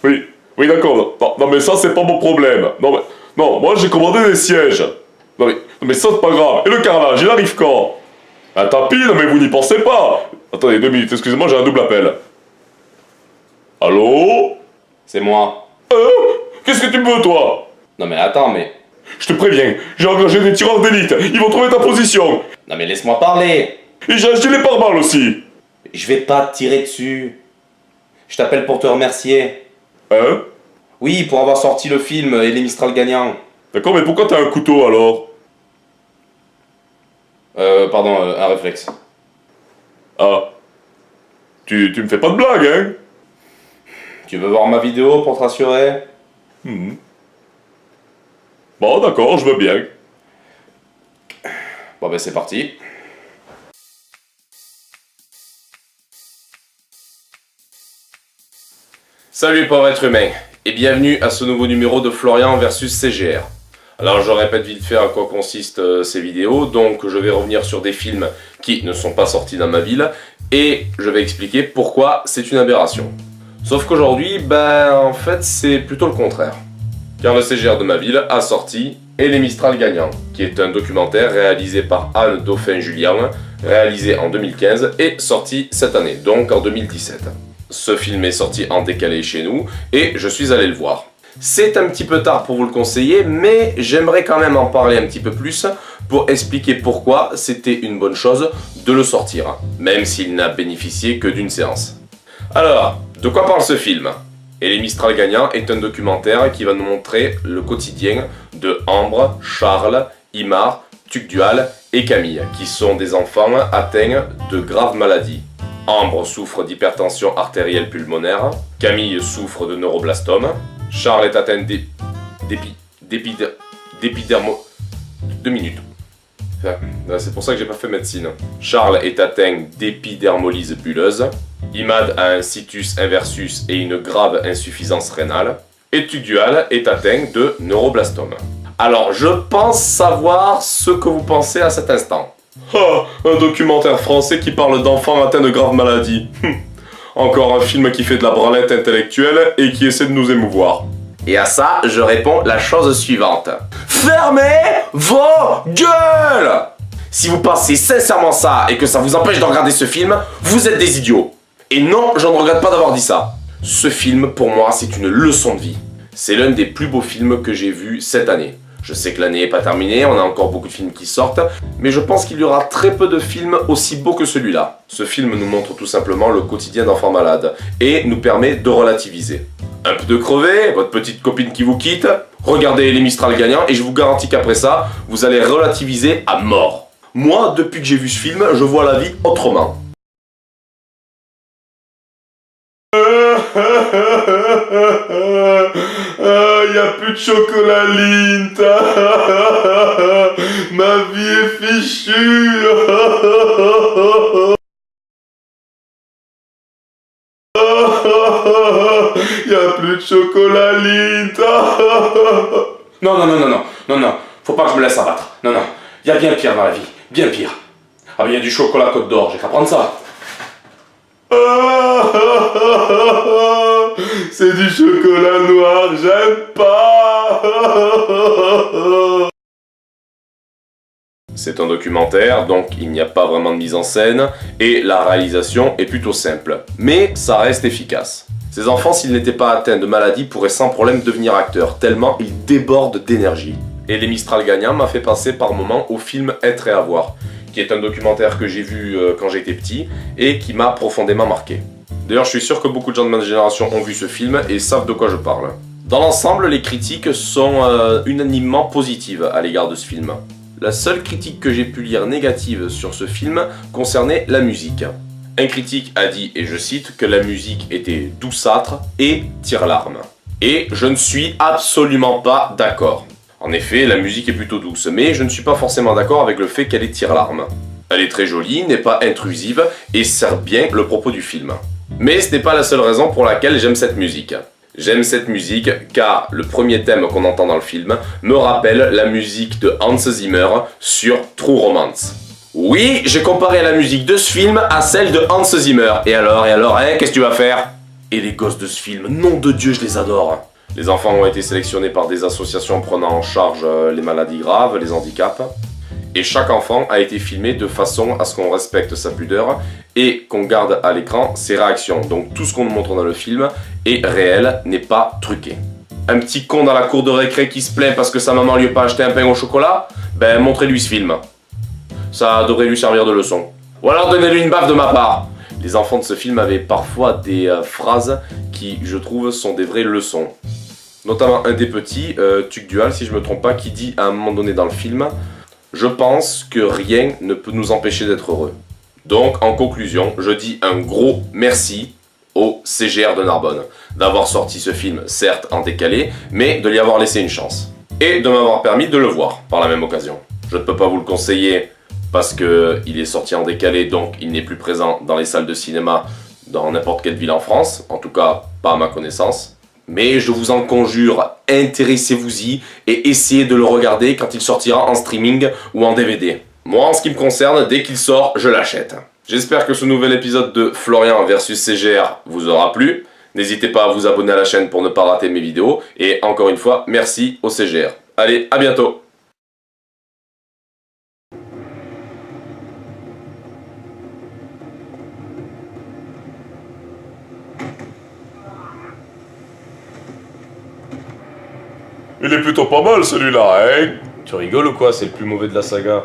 Oui, oui d'accord. Non, non mais ça c'est pas mon problème. Non mais, non, moi j'ai commandé des sièges. Non mais ça c'est pas grave. Et le carrelage, il arrive quand? Un tapis, non mais vous n'y pensez pas. Attendez 2 minutes, excusez-moi, j'ai un double appel. Allô? C'est moi. Qu'est-ce que tu me veux toi? Non mais attends, mais... Je te préviens, j'ai engagé des tireurs d'élite, ils vont trouver ta position. Non mais laisse-moi parler. Et j'ai acheté les pare-balles aussi. Je vais pas te tirer dessus. Je t'appelle pour te remercier. Hein? Oui, pour avoir sorti le film et les Mistral gagnants. D'accord, mais pourquoi t'as un couteau alors? Pardon, un réflexe. Ah. Tu me fais pas de blague, hein? Tu veux voir ma vidéo pour te rassurer? Bon, d'accord, je veux bien. Bon ben c'est parti. Salut pauvre être humain, et bienvenue à ce nouveau numéro de Florian versus CGR. Alors je répète vite fait à quoi consistent ces vidéos, donc je vais revenir sur des films qui ne sont pas sortis dans ma ville, et je vais expliquer pourquoi c'est une aberration. Sauf qu'aujourd'hui, en fait c'est plutôt le contraire. Car le CGR de ma ville a sorti Et les Mistral gagnants, qui est un documentaire réalisé par Anne Dauphin-Julien, réalisé en 2015 et sorti cette année, donc en 2017. Ce film est sorti en décalé chez nous et je suis allé le voir. C'est un petit peu tard pour vous le conseiller, mais j'aimerais quand même en parler un petit peu plus pour expliquer pourquoi c'était une bonne chose de le sortir, même s'il n'a bénéficié que d'une séance. Alors, de quoi parle ce film ? Et les Mistral gagnants est un documentaire qui va nous montrer le quotidien de Ambre, Charles, Imar, Tugdual et Camille, qui sont des enfants atteints de graves maladies. Ambre souffre d'hypertension artérielle pulmonaire, Camille souffre de neuroblastome, Charles est atteint d'épidermo... 2 minutes. C'est pour ça que j'ai pas fait médecine. Charles est atteint d'épidermolyse bulleuse, Imad a un situs inversus et une grave insuffisance rénale, et Tugdual est atteint de neuroblastome. Alors, je pense savoir ce que vous pensez à cet instant. Ah, un documentaire français qui parle d'enfants atteints de graves maladies. Encore un film qui fait de la branlette intellectuelle et qui essaie de nous émouvoir. Et à ça, je réponds la chose suivante. Fermez vos gueules! Si vous pensez sincèrement ça et que ça vous empêche de regarder ce film, vous êtes des idiots. Et non, je ne regrette pas d'avoir dit ça. Ce film, pour moi, c'est une leçon de vie. C'est l'un des plus beaux films que j'ai vus cette année. Je sais que l'année n'est pas terminée, on a encore beaucoup de films qui sortent, mais je pense qu'il y aura très peu de films aussi beaux que celui-là. Ce film nous montre tout simplement le quotidien d'enfants malades et nous permet de relativiser. Un peu de crevé, votre petite copine qui vous quitte, regardez les Mistral gagnants et je vous garantis qu'après ça, vous allez relativiser à mort. Moi, depuis que j'ai vu ce film, je vois la vie autrement. Y a plus de chocolat Lindt. Ma vie est fichue. Y a plus de chocolat Lindt. Non, faut pas que je me laisse abattre. Non, y a bien pire dans la vie, bien pire. Ah mais y a du chocolat Côte d'Or, j'ai qu'à prendre ça. C'est du chocolat noir, j'aime pas. C'est un documentaire, donc il n'y a pas vraiment de mise en scène, et la réalisation est plutôt simple. Mais ça reste efficace. Ces enfants, s'ils n'étaient pas atteints de maladie, pourraient sans problème devenir acteurs, tellement ils débordent d'énergie. Et les Mistral gagnants m'a fait penser par moments au film Être et avoir, qui est un documentaire que j'ai vu quand j'étais petit, et qui m'a profondément marqué. D'ailleurs, je suis sûr que beaucoup de gens de ma génération ont vu ce film et savent de quoi je parle. Dans l'ensemble, les critiques sont unanimement positives à l'égard de ce film. La seule critique que j'ai pu lire négative sur ce film concernait la musique. Un critique a dit, et je cite, que la musique était douceâtre et tire-larme. Et je ne suis absolument pas d'accord. En effet, la musique est plutôt douce, mais je ne suis pas forcément d'accord avec le fait qu'elle est tire-larme. Elle est très jolie, n'est pas intrusive et sert bien le propos du film. Mais ce n'est pas la seule raison pour laquelle j'aime cette musique. J'aime cette musique car le premier thème qu'on entend dans le film me rappelle la musique de Hans Zimmer sur True Romance. Oui, j'ai comparé la musique de ce film à celle de Hans Zimmer. Et alors, hein, qu'est-ce que tu vas faire ? Et les gosses de ce film, nom de Dieu, je les adore. Les enfants ont été sélectionnés par des associations prenant en charge les maladies graves, les handicaps. Et chaque enfant a été filmé de façon à ce qu'on respecte sa pudeur et qu'on garde à l'écran ses réactions. Donc tout ce qu'on nous montre dans le film est réel, n'est pas truqué. Un petit con dans la cour de récré qui se plaint parce que sa maman lui a pas acheté un pain au chocolat, ben montrez-lui ce film. Ça devrait lui servir de leçon. Ou alors donnez-lui une baffe de ma part. Les enfants de ce film avaient parfois des phrases qui, je trouve, sont des vraies leçons. Notamment un des petits, Tuc Dual, si je me trompe pas, qui dit à un moment donné dans le film « Je pense que rien ne peut nous empêcher d'être heureux ». Donc, en conclusion, je dis un gros merci au CGR de Narbonne d'avoir sorti ce film, certes en décalé, mais de lui avoir laissé une chance. Et de m'avoir permis de le voir par la même occasion. Je ne peux pas vous le conseiller parce qu'il est sorti en décalé, donc il n'est plus présent dans les salles de cinéma dans n'importe quelle ville en France, en tout cas pas à ma connaissance. Mais je vous en conjure, intéressez-vous-y et essayez de le regarder quand il sortira en streaming ou en DVD. Moi, en ce qui me concerne, dès qu'il sort, je l'achète. J'espère que ce nouvel épisode de Florian versus CGR vous aura plu. N'hésitez pas à vous abonner à la chaîne pour ne pas rater mes vidéos. Et encore une fois, merci au CGR. Allez, à bientôt! Il est plutôt pas mal celui-là, hein? Tu rigoles ou quoi? C'est le plus mauvais de la saga.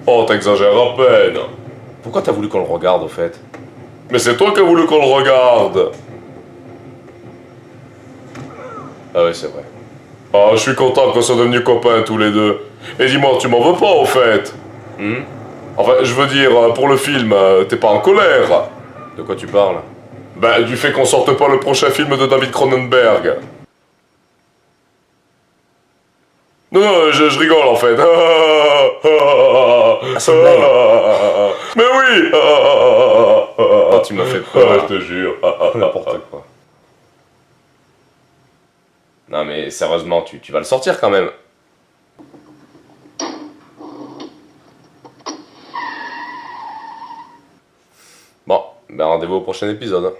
Oh, t'exagères à peine. Pourquoi t'as voulu qu'on le regarde au fait? Mais c'est toi qui as voulu qu'on le regarde. Ah ouais, c'est vrai. Ah, je suis content qu'on soit devenus copains tous les deux. Et dis-moi, tu m'en veux pas au fait? Enfin, je veux dire, pour le film, t'es pas en colère? De quoi tu parles? Ben, du fait qu'on sorte pas le prochain film de David Cronenberg. Non, je rigole en fait. c'est une blague. Mais oui. Oh, tu m'as fait peur. Je te jure. N'importe quoi. Non mais sérieusement, tu vas le sortir quand même. Bon, ben rendez-vous au prochain épisode.